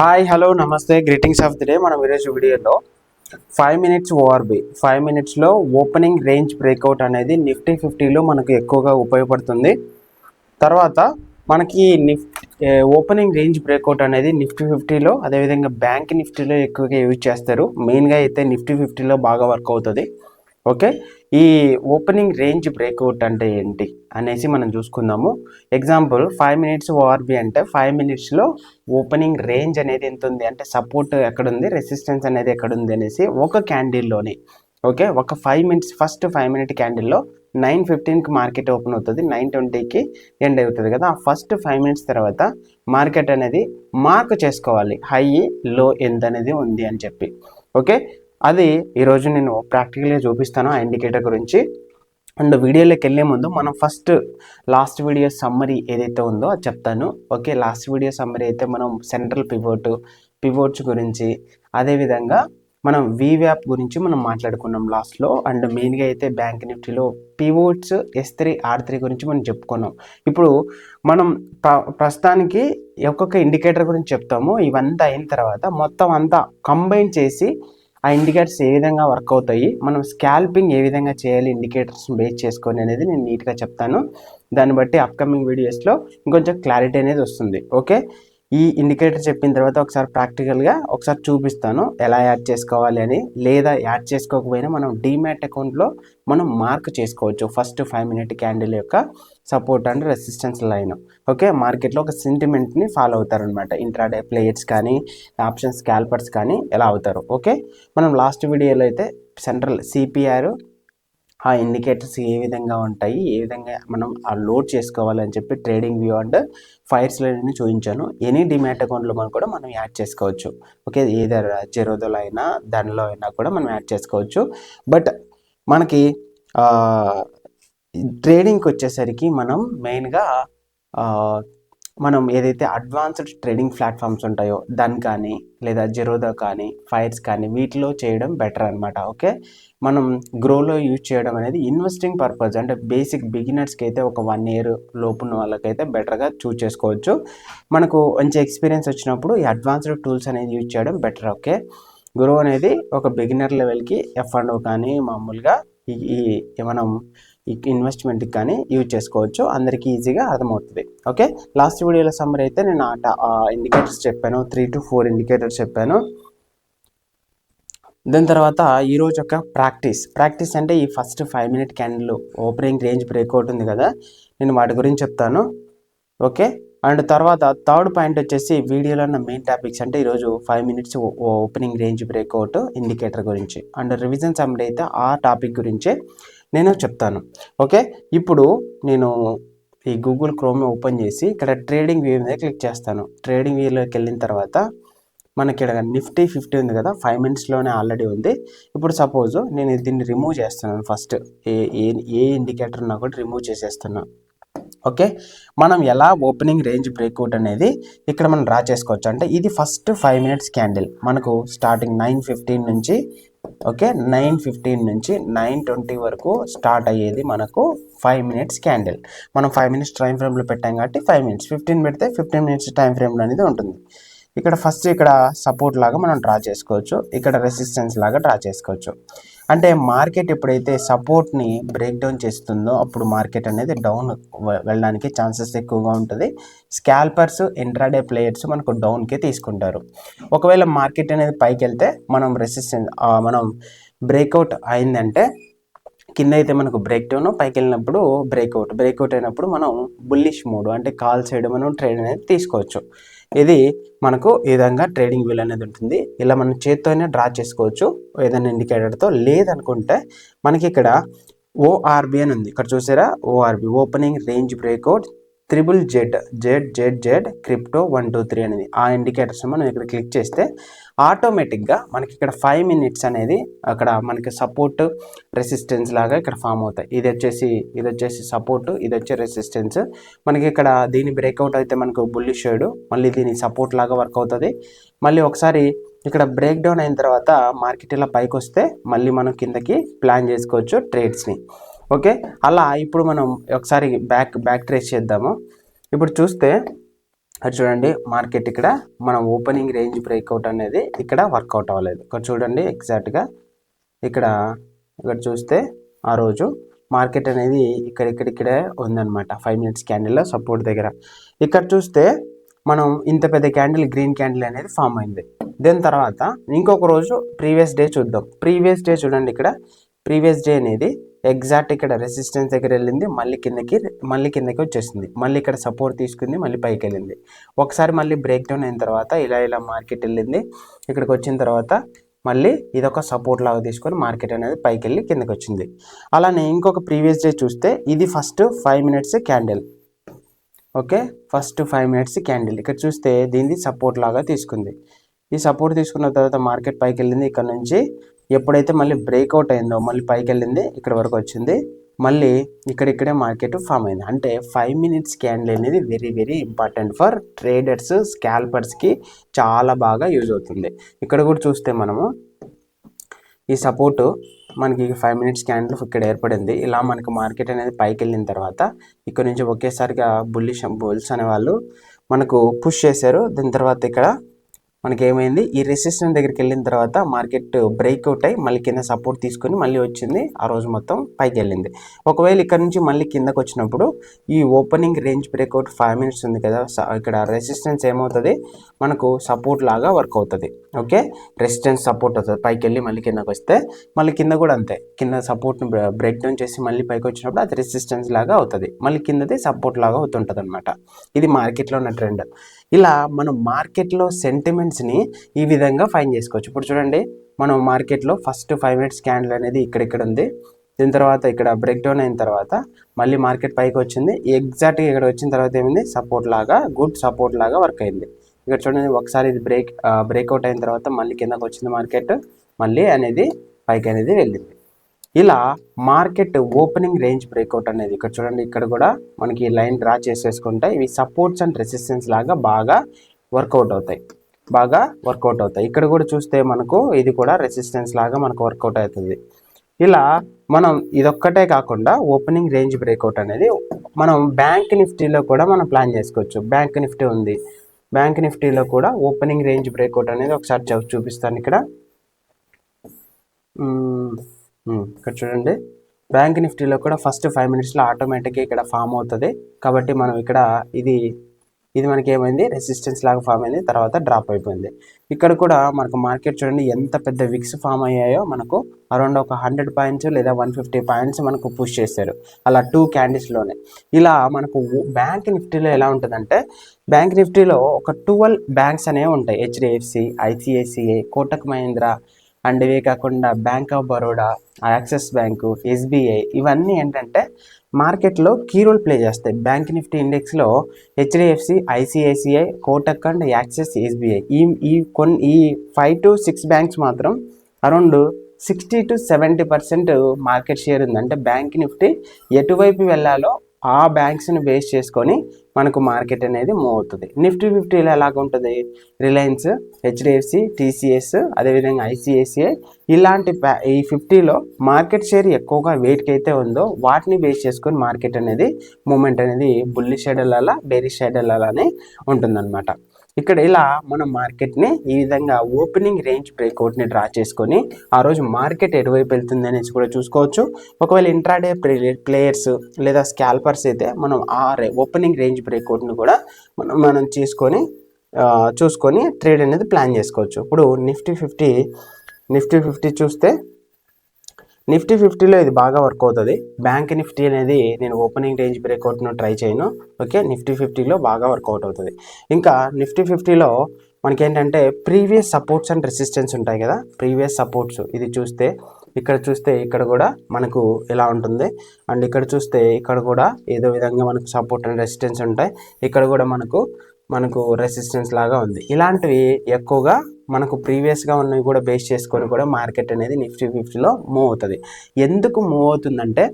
Hi hello namaste greetings of the day. మనం ఈరోజు వీడియోలో 5 minutes ఓఆర్బి 5 minutesలో ఓపెనింగ్ రేంజ్ బ్రేక్అవుట్ అనేది నిఫ్టీ 50లో మనకు ఎక్కువగా ఉపయోగపడుతుంది. తర్వాత మనకి ఓపెనింగ్ రేంజ్ బ్రేక్అవుట్ అనేది నిఫ్టీ 50లో అదేవిధంగా బ్యాంక్ నిఫ్టీలో ఎక్కువగా యూజ్ చేస్తారు. మెయిన్గా అయితే నిఫ్టీ 50లో బాగా వర్క్ అవుతుంది. ఓకే, ఈ ఓపెనింగ్ రేంజ్ బ్రేక్అవుట్ అంటే ఏంటి అనేసి మనం చూసుకుందాము. ఎగ్జాంపుల్ 5 minutes ఓఆర్బి అంటే 5 minutesలో ఓపెనింగ్ రేంజ్ అనేది ఎంత ఉంది అంటే సపోర్ట్ ఎక్కడుంది, రెసిస్టెన్స్ అనేది ఎక్కడుంది అనేసి ఒక క్యాండిల్లోని ఓకే ఒక 5 minutes ఫస్ట్ 5 minute క్యాండిల్లో 9:15కి మార్కెట్ ఓపెన్ అవుతుంది, 9:20కి ఎండ్ అవుతుంది కదా. ఆ ఫస్ట్ 5 minutes తర్వాత మార్కెట్ అనేది మార్క్ చేసుకోవాలి హై లో ఎంత అనేది ఉంది అని చెప్పి. ఓకే, అది ఈరోజు నేను ప్రాక్టికల్గా చూపిస్తాను ఆ ఇండికేటర్ గురించి. అండ్ వీడియోలోకి వెళ్ళే ముందు మనం ఫస్ట్ లాస్ట్ వీడియో సమ్మరీ ఏదైతే ఉందో అది చెప్తాను. ఓకే, లాస్ట్ వీడియో సమ్మరీ అయితే మనం సెంట్రల్ పివోట్స్ గురించి, అదేవిధంగా మనం వీవ్యాప్ గురించి మనం మాట్లాడుకున్నాం లాస్ట్లో. అండ్ మెయిన్గా అయితే బ్యాంక్ నిఫ్టీలో పివోట్స్ S3 R3 గురించి మనం చెప్పుకున్నాం. ఇప్పుడు మనం ప్రస్తుతానికి ఒక్కొక్క ఇండికేటర్ గురించి చెప్తాము. ఇవంతా అయిన తర్వాత మొత్తం అంతా కంబైన్ చేసి ఆ ఇండికేటర్స్ ఏ విధంగా వర్క్ అవుతాయి, మనం స్కాల్పింగ్ ఏ విధంగా చేయాలి ఇండికేటర్స్ బేస్ చేసుకొని అనేది నేను నీట్గా చెప్తాను. దాన్ని బట్టి అప్కమింగ్ వీడియోస్లో ఇంకొంచెం క్లారిటీ అనేది వస్తుంది. ఓకే, ఈ ఇండికేటర్ చెప్పిన తర్వాత ఒకసారి ప్రాక్టికల్గా ఒకసారి చూపిస్తాను ఎలా యాడ్ చేసుకోవాలి అని. లేదా యాడ్ చేసుకోకపోయినా మనం డీమ్యాట్ అకౌంట్లో మనం మార్క్ చేసుకోవచ్చు ఫస్ట్ 5 minute క్యాండిల్ యొక్క support and resistance line. Okay, మార్కెట్లో ఒక సెంటిమెంట్ని ఫాలో అవుతారనమాట. ఇంట్రాడే ప్లేయర్స్ కానీ ఆప్షన్ స్కాల్పర్స్ కానీ ఎలా అవుతారు. ఓకే, మనం లాస్ట్ వీడియోలో అయితే సెంట్రల్ సిపిఆర్ ఆ ఇండికేటర్స్ ఏ విధంగా ఉంటాయి, ఏ విధంగా మనం ఆ లోడ్ చేసుకోవాలని చెప్పి trading view and fires line చూపించాను. ఎనీ డిమాట్ అకౌంట్లో మనం కూడా మనం యాడ్ చేసుకోవచ్చు. ఓకే, ఏదర్ జెరోదాలో అయినా దానిలో అయినా కూడా మనం యాడ్ చేసుకోవచ్చు. బట్ మనకి ట్రేడింగ్కి వచ్చేసరికి మనం మెయిన్గా మనం ఏదైతే అడ్వాన్స్డ్ ట్రేడింగ్ ప్లాట్ఫామ్స్ ఉంటాయో దాని కానీ లేదా జెరోదా కానీ ఫైర్స్ కానీ వీటిలో చేయడం బెటర్ అనమాట. ఓకే, మనం గ్రోలో యూజ్ చేయడం అనేది ఇన్వెస్టింగ్ పర్పస్ అంటే బేసిక్ బిగినర్స్కి అయితే ఒక 1 year లోపు ఉన్న వాళ్ళకైతే బెటర్గా చూస్ చేసుకోవచ్చు. మనకు మంచి ఎక్స్పీరియన్స్ వచ్చినప్పుడు ఈ అడ్వాన్స్డ్ టూల్స్ అనేది యూజ్ చేయడం బెటర్. ఓకే, గ్రో అనేది ఒక బిగినర్ లెవెల్కి F&O కానీ మామూలుగా ఈ మనం ఈ ఇన్వెస్ట్మెంట్కి కానీ యూజ్ చేసుకోవచ్చు. అందరికీ ఈజీగా అర్థమవుతుంది. ఓకే, లాస్ట్ వీడియోలో సమ్మర్ అయితే నేను ఇండికేటర్స్ చెప్పాను, 3 to 4 ఇండికేటర్స్ చెప్పాను. దాని తర్వాత ఈరోజు ఒక ప్రాక్టీస్ అంటే ఈ first 5 minute candle opening range breakout ఉంది కదా, నేను వాటి గురించి చెప్తాను. ఓకే, అండ్ తర్వాత థర్డ్ పాయింట్ వచ్చేసి వీడియోలో ఉన్న మెయిన్ టాపిక్స్ అంటే ఈరోజు 5 minutes opening range breakout indicator గురించి అండ్ రివిజన్ సమ్మరీ అయితే ఆ టాపిక్ గురించే నేను చెప్తాను. ఓకే, ఇప్పుడు నేను ఈ గూగుల్ క్రోమ్ ఓపెన్ చేసి ఇక్కడ ట్రేడింగ్ వ్యూ మీద క్లిక్ చేస్తాను. ట్రేడింగ్ వ్యూలోకి వెళ్ళిన తర్వాత మనకి ఇక్కడ నిఫ్టీ 50 ఉంది కదా, 5 minutesలోనే ఆల్రెడీ ఉంది. ఇప్పుడు సపోజ్ నేను దీన్ని రిమూవ్ చేస్తున్నాను. ఫస్ట్ ఏ ఇండికేటర్ ఉన్నా కూడా రిమూవ్ చేసేస్తున్నాను. ఓకే, మనం ఎలా ఓపెనింగ్ రేంజ్ బ్రేక్అవుట్ అనేది ఇక్కడ మనం డ్రా చేసుకోవచ్చు అంటే ఇది ఫస్ట్ 5 minutes క్యాండిల్ మనకు స్టార్టింగ్ 9:15 నుంచి ఓకే 9:15 నుంచి 9:20 వరకు స్టార్ట్ అయ్యేది మనకు 5 minutes క్యాండిల్. మనం 5 minutes టైం ఫ్రేమ్లో పెట్టాం కాబట్టి 5 minutes, 15 పెడితే 15 minutes టైం ఫ్రేమ్లో అనేది ఉంటుంది. ఇక్కడ ఫస్ట్ ఇక్కడ సపోర్ట్ లాగా మనం డ్రా చేసుకోవచ్చు, ఇక్కడ రెసిస్టెన్స్ లాగా డ్రా చేసుకోవచ్చు. అంటే మార్కెట్ ఎప్పుడైతే సపోర్ట్ని బ్రేక్ డౌన్ చేస్తుందో అప్పుడు మార్కెట్ అనేది డౌన్ వెళ్ళడానికి ఛాన్సెస్ ఎక్కువగా ఉంటుంది. స్కాల్పర్స్ ఇంట్రాడే ప్లేయర్స్ మనకు డౌన్కే తీసుకుంటారు. ఒకవేళ మార్కెట్ అనేది పైకి వెళ్తే మనం మనం బ్రేక్అవుట్ అయిందంటే కింద అయితే మనకు బ్రేక్ డౌన్, పైకి వెళ్ళినప్పుడు బ్రేక్అవుట్ అయినప్పుడు మనం బుల్లిష్ మోడ్ అంటే కాల్ సైడ్ మనం ట్రేడ్ అనేది తీసుకోవచ్చు. ఇది మనకు ఈ విధంగా ట్రేడింగ్ వీల్ అనేది ఉంటుంది. ఇలా మనం చేత్తోనే డ్రా చేసుకోవచ్చు ఏదైనా ఇండికేటర్తో. లేదనుకుంటే మనకి ఇక్కడ ఓఆర్బి అని ఉంది, ఇక్కడ చూసారా ORB opening range breakout ZZZ crypto 123 అనేది ఆ ఇండికేటర్స్ మనం ఇక్కడ క్లిక్ చేస్తే ఆటోమేటిక్గా మనకి ఇక్కడ 5 minutes అనేది అక్కడ మనకి సపోర్ట్ రెసిస్టెన్స్ లాగా ఇక్కడ ఫామ్ అవుతాయి. ఇది వచ్చేసి సపోర్ట్, ఇది వచ్చే రెసిస్టెన్స్. మనకి ఇక్కడ దీని బ్రేక్అవుట్ అయితే మనకు బుల్లిష్ షేడ్, మళ్ళీ దీని సపోర్ట్ లాగా వర్క్ అవుతుంది. మళ్ళీ ఒకసారి ఇక్కడ బ్రేక్ డౌన్ అయిన తర్వాత మార్కెట్ ఇలా పైకి వస్తే మళ్ళీ మనం కిందకి ప్లాన్ చేసుకోవచ్చు ట్రేడ్స్ని. ఓకే, అలా ఇప్పుడు మనం ఒకసారి బ్యాక్ ట్రేస్ చేద్దాము. ఇప్పుడు చూస్తే అది చూడండి మార్కెట్ ఇక్కడ మనం ఓపెనింగ్ రేంజ్ బ్రేక్అవుట్ అనేది ఇక్కడ వర్కౌట్ అవ్వలేదు. ఇక్కడ చూడండి ఎగ్జాక్ట్గా ఇక్కడ చూస్తే ఆ రోజు మార్కెట్ అనేది ఇక్కడే ఉందన్నమాట 5 మినిట్స్ క్యాండిల్లో సపోర్ట్ దగ్గర. ఇక్కడ చూస్తే మనం ఇంత పెద్ద క్యాండిల్ గ్రీన్ క్యాండిల్ అనేది ఫామ్ అయింది. దాని తర్వాత ఇంకొక రోజు ప్రీవియస్ డే చూద్దాం. ప్రీవియస్ డే చూడండి, ఇక్కడ ప్రీవియస్ డే అనేది ఎగ్జాక్ట్ ఇక్కడ రెసిస్టెన్స్ దగ్గర వెళ్ళింది, మళ్ళీ కిందకి వచ్చేసింది, మళ్ళీ ఇక్కడ సపోర్ట్ తీసుకుంది, మళ్ళీ పైకి వెళ్ళింది. ఒకసారి మళ్ళీ బ్రేక్ డౌన్ అయిన తర్వాత ఇలా మార్కెట్ వెళ్ళింది. ఇక్కడికి వచ్చిన తర్వాత మళ్ళీ ఇదొక సపోర్ట్ లాగా తీసుకొని మార్కెట్ అనేది పైకి వెళ్ళి కిందకి వచ్చింది. అలానే ఇంకొక ప్రీవియస్ డే చూస్తే ఇది first 5 minutes candle. Okay, first 5 minutes candle ఇక్కడ చూస్తే దీన్ని సపోర్ట్ లాగా తీసుకుంది. ఈ సపోర్ట్ తీసుకున్న తర్వాత మార్కెట్ పైకి వెళ్ళింది. ఇక్కడ నుంచి ఎప్పుడైతే మళ్ళీ బ్రేక్అవుట్ అయిందో మళ్ళీ పైకి వెళ్ళింది, ఇక్కడ వరకు వచ్చింది, మళ్ళీ ఇక్కడే మార్కెట్ ఫామ్ అయింది. అంటే 5 మినిట్స్ క్యాండిల్ అనేది వెరీ ఇంపార్టెంట్ ఫర్ ట్రేడర్స్, స్కాల్పర్స్కి చాలా బాగా యూజ్ అవుతుంది. ఇక్కడ కూడా చూస్తే మనము ఈ సపోర్టు మనకి 5 మినిట్స్ క్యాండిల్ ఇక్కడ ఏర్పడింది. ఇలా మనకు మార్కెట్ అనేది పైకి వెళ్ళిన తర్వాత ఇక్కడ నుంచి ఒకేసారిగా బుల్స్ అనే వాళ్ళు మనకు పుష్ చేశారు. దాని తర్వాత ఇక్కడ మనకి ఏమైంది, ఈ రెసిస్టెన్స్ దగ్గరికి వెళ్ళిన తర్వాత మార్కెట్ బ్రేక్అవుట్ అయ్యి మళ్ళీ కింద సపోర్ట్ తీసుకొని మళ్ళీ వచ్చింది. ఆ రోజు మొత్తం పైకి వెళ్ళింది. ఒకవేళ ఇక్కడ నుంచి మళ్ళీ కిందకు వచ్చినప్పుడు ఈ ఓపెనింగ్ రేంజ్ బ్రేక్అవుట్ 5 మినిట్స్ ఉంది కదా, ఇక్కడ రెసిస్టెన్స్ ఏమవుతుంది, మనకు సపోర్ట్ లాగా వర్క్ అవుతుంది. ఓకే, రెసిస్టెన్స్ సపోర్ట్ అవుతుంది. పైకి వెళ్ళి మళ్ళీ కిందకు వస్తే మళ్ళీ కింద కూడా అంతే, కింద సపోర్ట్ని బ్రేక్ డౌన్ చేసి మళ్ళీ పైకి వచ్చినప్పుడు అది రెసిస్టెన్స్ లాగా అవుతుంది, మళ్ళీ కిందది సపోర్ట్ లాగా అవుతుంటుంది అనమాట. ఇది మార్కెట్లో ఉన్న ట్రెండ్. ఇలా మనం మార్కెట్లో సెంటిమెంట్స్ని ఈ విధంగా ఫైండ్ చేసుకోవచ్చు. ఇప్పుడు చూడండి, మనం మార్కెట్లో ఫస్ట్ 5 మినిట్స్ క్యాండిల్ అనేది ఇక్కడ ఉంది. దీని తర్వాత ఇక్కడ బ్రేక్ డౌన్ అయిన తర్వాత మళ్ళీ మార్కెట్ పైకి వచ్చింది. ఎగ్జాక్ట్గా ఇక్కడ వచ్చిన తర్వాత ఏమైంది, సపోర్ట్ లాగా, గుడ్ సపోర్ట్ లాగా వర్క్ అయింది. ఇక్కడ చూడండి, ఒకసారి ఇది బ్రేక్అవుట్ అయిన తర్వాత మళ్ళీ కిందకు వచ్చింది మార్కెట్, మళ్ళీ అనేది పైకి అనేది వెళ్ళింది. ఇలా మార్కెట్ ఓపెనింగ్ రేంజ్ బ్రేక్అవుట్ అనేది ఇక్కడ చూడండి, ఇక్కడ కూడా మనకి లైన్ డ్రా చేసేసుకుంటే ఇవి సపోర్ట్స్ అండ్ రెసిస్టెన్స్ లాగా బాగా వర్కౌట్ అవుతాయి. ఇక్కడ కూడా చూస్తే మనకు ఇది కూడా రెసిస్టెన్స్ లాగా మనకు వర్కౌట్ అవుతుంది. ఇలా మనం ఇదొక్కటే కాకుండా ఓపెనింగ్ రేంజ్ బ్రేక్అవుట్ అనేది మనం బ్యాంక్ నిఫ్టీలో కూడా మనం ప్లాన్ చేసుకోవచ్చు. బ్యాంక్ నిఫ్టీ ఉంది, బ్యాంక్ నిఫ్టీలో కూడా ఓపెనింగ్ రేంజ్ బ్రేక్అవుట్ అనేది ఒకసారి చూపిస్తాను. ఇక్కడ చూడండి, బ్యాంక్ నిఫ్టీలో కూడా ఫస్ట్ 5 మినిట్స్లో ఆటోమేటిక్గా ఇక్కడ ఫామ్ అవుతుంది. కాబట్టి మనం ఇక్కడ ఇది మనకి ఏమైంది, రెసిస్టెన్స్ లాగా ఫామ్ అయింది, తర్వాత డ్రాప్ అయిపోయింది. ఇక్కడ కూడా మనకు మార్కెట్ చూడండి ఎంత పెద్ద విక్స్ ఫామ్ అయ్యాయో, మనకు అరౌండ్ ఒక 100 పాయింట్స్ లేదా 150 పాయింట్స్ మనకు పుష్ చేశారు అలా 2 క్యాండిల్స్లోనే. ఇలా మనకు బ్యాంక్ నిఫ్టీలో ఎలా ఉంటుందంటే, బ్యాంక్ నిఫ్టీలో ఒక 12 బ్యాంక్స్ అనేవి ఉంటాయి. HDFC, ICICI, Kotak Mahindra and ఇవే కాకుండా bank of Baroda, Axis bank, SBI, ఇవన్నీ ఏంటంటే మార్కెట్లో కీ రోల్ ప్లే చేస్తాయి. బ్యాంక్ నిఫ్టీ ఇండెక్స్లో HDFC, ICICI, Kotak and Axis, SBI ఈ 5 to 6 బ్యాంక్స్ మాత్రం అరౌండ్ 60 to 70% మార్కెట్ షేర్ ఉంది. అంటే బ్యాంక్ నిఫ్టీ ఎటువైపు వెళ్ళాలో ఆ బ్యాంక్స్ని బేస్ చేసుకొని మనకు మార్కెట్ అనేది మూవ్ అవుతుంది. నిఫ్టీ 50లో ఎలాగ ఉంటుంది, రిలయన్స్, హెచ్డిఎఫ్సి, టీసీఎస్, అదేవిధంగా ఐసిఐసిఐ, ఇలాంటి ఈ 50లో మార్కెట్ షేర్ ఎక్కువగా వెయిట్కి అయితే ఉందో వాటిని బేస్ చేసుకొని మార్కెట్ అనేది మూమెంట్ అనేది బుల్లిష్ సైడ్ వెళ్ళాలా, బేరిష్ సైడ్ వెళ్ళాలని ఉంటుందన్నమాట. ఇక్కడ ఇలా మనం మార్కెట్ని ఈ విధంగా ఓపెనింగ్ రేంజ్ బ్రేక్అవుట్ని డ్రా చేసుకొని ఆ రోజు మార్కెట్ ఎటువైపు వెళ్తుంది అనేసి కూడా చూసుకోవచ్చు. ఒకవేళ ఇంట్రాడే ప్లేయర్స్ లేదా స్కాల్పర్స్ అయితే మనం ఆ ఓపెనింగ్ రేంజ్ బ్రేక్అవుట్ని కూడా మనం చూసుకొని ట్రేడ్ అనేది ప్లాన్ చేసుకోవచ్చు. ఇప్పుడు నిఫ్టీ 50 చూస్తే నిఫ్టీ 50లో ఇది బాగా వర్క్ అవుతుంది. బ్యాంక్ నిఫ్టీ అనేది నేను ఓపెనింగ్ రేంజ్ బ్రేక్అవుట్ను ట్రై చేయను. ఓకే, నిఫ్టీ 50లో బాగా వర్కౌట్ అవుతుంది. ఇంకా నిఫ్టీ 50లో మనకేంటంటే ప్రీవియస్ సపోర్ట్స్ అండ్ రెసిస్టెన్స్ ఉంటాయి కదా, ప్రీవియస్ సపోర్ట్స్ ఇది చూస్తే ఇక్కడ కూడా మనకు ఎలా ఉంటుంది, అండ్ ఇక్కడ చూస్తే ఇక్కడ కూడా ఏదో విధంగా మనకు సపోర్ట్ అండ్ రెసిస్టెన్స్ ఉంటాయి. ఇక్కడ కూడా మనకు రెసిస్టెన్స్ లాగా ఉంది. ఇలాంటివి ఎక్కువగా మనకు ప్రీవియస్గా ఉన్నవి కూడా బేస్ చేసుకొని కూడా మార్కెట్ అనేది నిఫ్టీ 50లో మూవ్ అవుతుంది. ఎందుకు మూవ్ అవుతుందంటే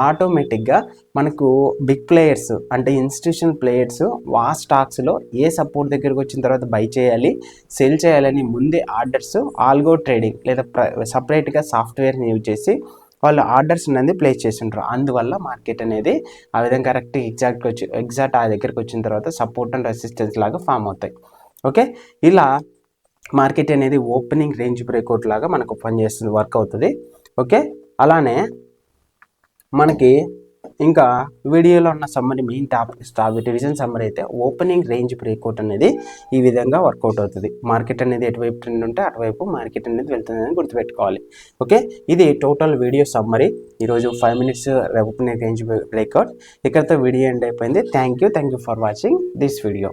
ఆటోమేటిక్గా మనకు బిగ్ ప్లేయర్స్ అంటే ఇన్స్టిట్యూషనల్ ప్లేయర్స్ ఆ స్టాక్స్లో ఏ సపోర్ట్ దగ్గరకు వచ్చిన తర్వాత బై చేయాలి, సెల్ చేయాలని ముందే ఆర్డర్స్ ఆల్గో ట్రేడింగ్ లేదా సపరేట్గా సాఫ్ట్వేర్ని యూజ్ చేసి వాళ్ళు ఆర్డర్స్ అనేది ప్లేస్ చేసింటారు. అందువల్ల మార్కెట్ అనేది ఆ విధంగా కరెక్ట్ ఎగ్జాక్ట్ ఆ దగ్గరికి వచ్చిన తర్వాత సపోర్ట్ అండ్ రెసిస్టెన్స్ లాగా ఫామ్ అవుతాయి. ఓకే, ఇలా మార్కెట్ అనేది ఓపెనింగ్ రేంజ్ బ్రేక్అవుట్ లాగా మనకు పనిచేస్తుంది, వర్క్ అవుతుంది. ఓకే, అలానే మనకి ఇంకా వీడియోలో ఉన్న సమ్మరీ మెయిన్ డివిజన్ సమ్మరీ అయితే ఓపెనింగ్ రేంజ్ బ్రేక్అవుట్ అనేది ఈ విధంగా వర్కౌట్ అవుతుంది. మార్కెట్ అనేది ఎటువైపు ట్రెండ్ ఉంటే అటువైపు మార్కెట్ అనేది వెళ్తుందని గుర్తుపెట్టుకోవాలి. ఓకే, ఇది టోటల్ వీడియో సమ్మరీ. ఈరోజు 5 మినిట్స్ ఓపెనింగ్ రేంజ్ బ్రేక్అవుట్. ఇక్కడతో వీడియో ఎండ్ అయిపోయింది. Thank you for watching this video.